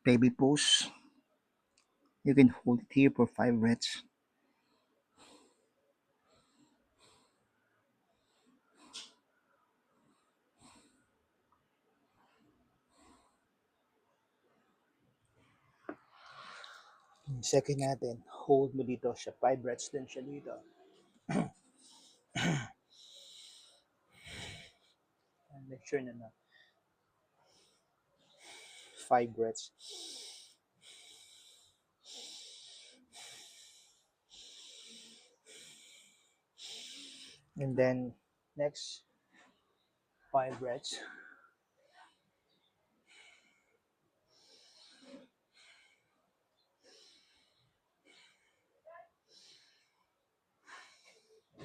baby pose. You can hold it here for 5 breaths. Second natin, hold mo dito siya. 5 breaths din siya dito. And make sure na 5 breaths. And then, next, 5 breaths.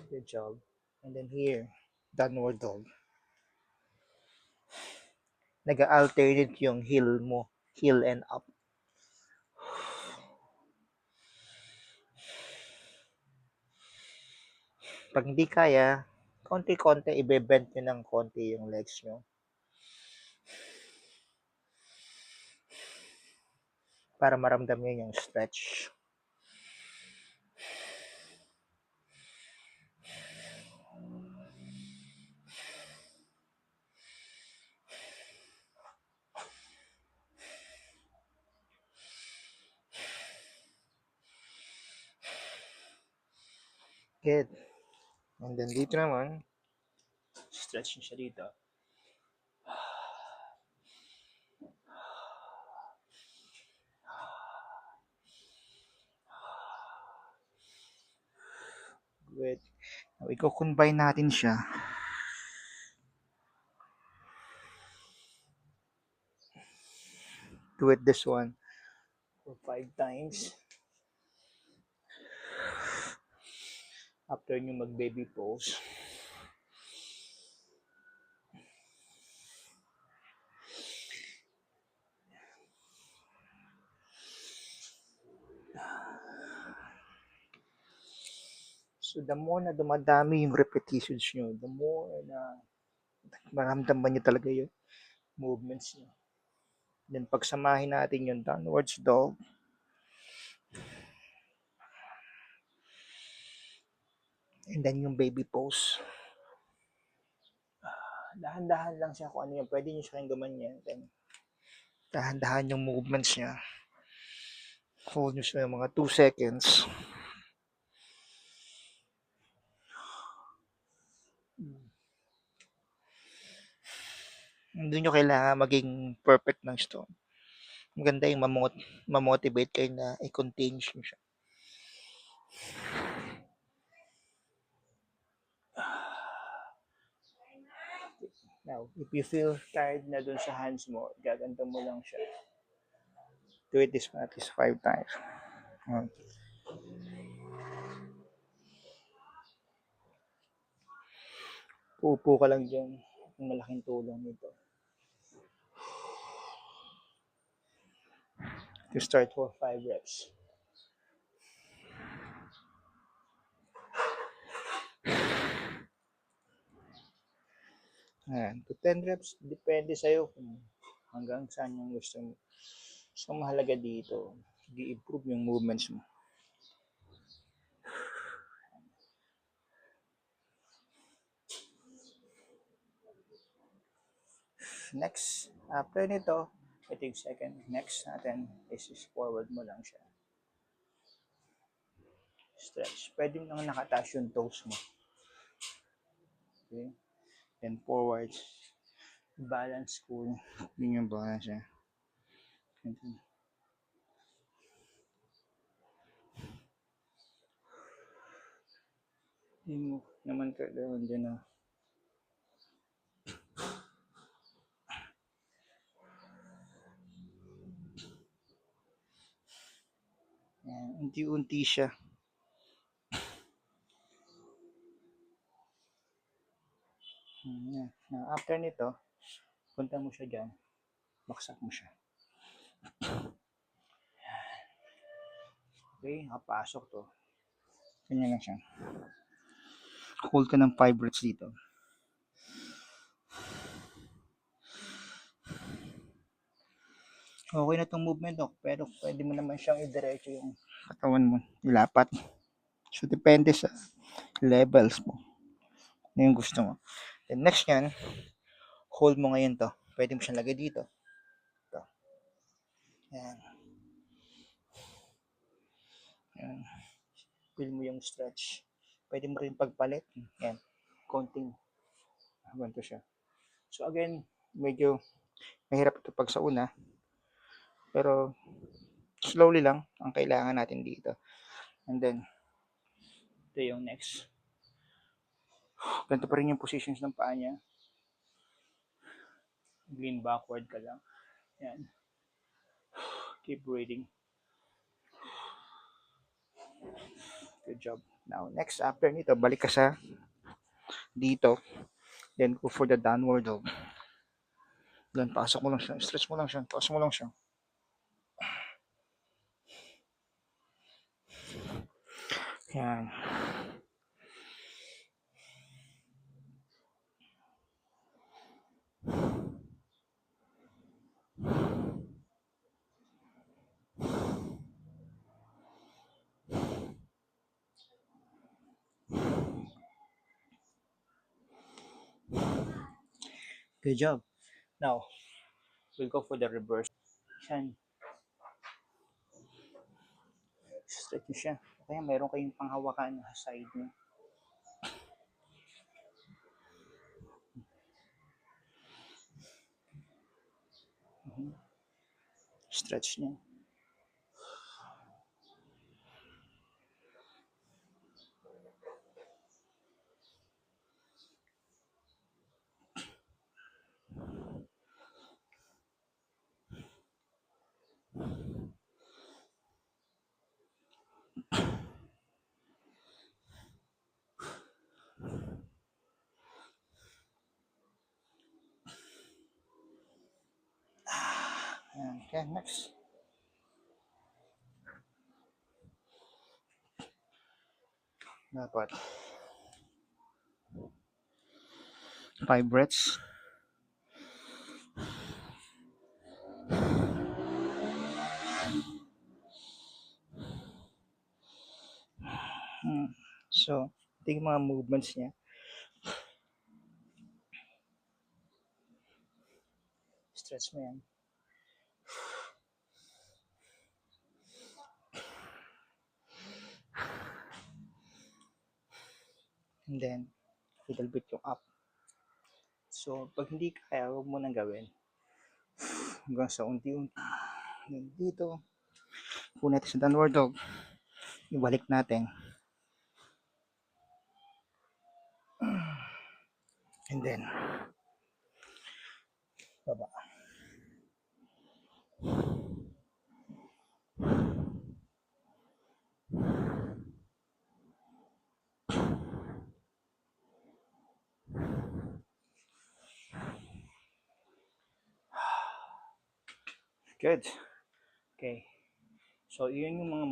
Good job. And then here, downward dog. Nag-alternate yung heel mo. Heel and up. Pag hindi kaya, konti-konti, i-bend nyo ng konti yung legs nyo. Para maramdam nyo yung stretch. Good. And then dito naman, stretch nyo siya dito. Good. Now, i-combine natin siya. Do it this one for 5 times. After nyo mag-baby pose. So, the more na dumadami yung repetitions nyo, the more na maramdaman nyo talaga yung movements nyo. Then, pagsamahin natin yung downwards dog. And then, yung baby pose. Dahan-dahan lang siya kung ano yun. Pwede nyo siya kayong gumanyan. Then, dahan-dahan yung movements niya. Hold nyo siya yung mga 2 seconds. Hindi nyo kailangan maging perfect ng stone. Maganda yung mamotivate kayo na i-continue siya. Now, if you feel tired na dun sa hands mo, gaganda mo lang siya. Do it this one at least 5 times. Uupo ka lang dyan. Yung malaking tulong nito. To start for 5 reps. Ayan. To 10 reps, depende sa'yo kung hanggang saan yung gusto mo. So, mahalaga dito, i-improve yung movements mo. Next, after nito, ito yung second. Next natin is forward mo lang siya. Stretch. Pwede mo nang nakataas yung toes mo. Okay? Then forward. Balance ko. Yun yung balance niya. Hindi mo naman kailangan dyan na. Yan, unti-unti siya. Yan. After nito, punta mo siya dyan. Baksak mo siya. Okay, nakapasok to. Ganyan lang siya. Hold ka ng 5 breaths dito. Okay na tong movement, Doc, pero pwede mo naman siyang idiretso yung katawan mo, ilapat. So, depende sa levels mo. Ano yung gusto mo. Then, next yan, hold mo ngayon to. Pwede mo siyang lagay dito. Ito. Yan. Yan. Feel mo yung stretch. Pwede mo rin pagpalit. Yan. Konting. Ganito siya. So, again, medyo mahirap ito pag sa una. Pero, slowly lang ang kailangan natin dito. And then, ito yung next. Ganito pa rin yung positions ng paa niya. Lean backward ka lang. Yan. Keep breathing. Good job. Now, next after nito, balik ka sa dito. Then, go for the downward dog. Then, pasok mo lang siya. Stretch mo lang siya. Pasok mo lang siya. Yan. Good job. Now, we'll go for the reverse. Yan. Stretch nyo siya. Kaya meron kayong panghawakan sa side nyo. Stretch nyo. Yan. Okay, next. Dapat 5 breaths. So, ito yung mga movements niya. Stretch mo yan. And then, little bit yung up. So, pag hindi kaya, huwag mo nang gawin. Hanggang sa unti-unti. Dito, kung natin sa downward dog, ibalik natin. And then, baba. Good. Okay. So, yun yung mga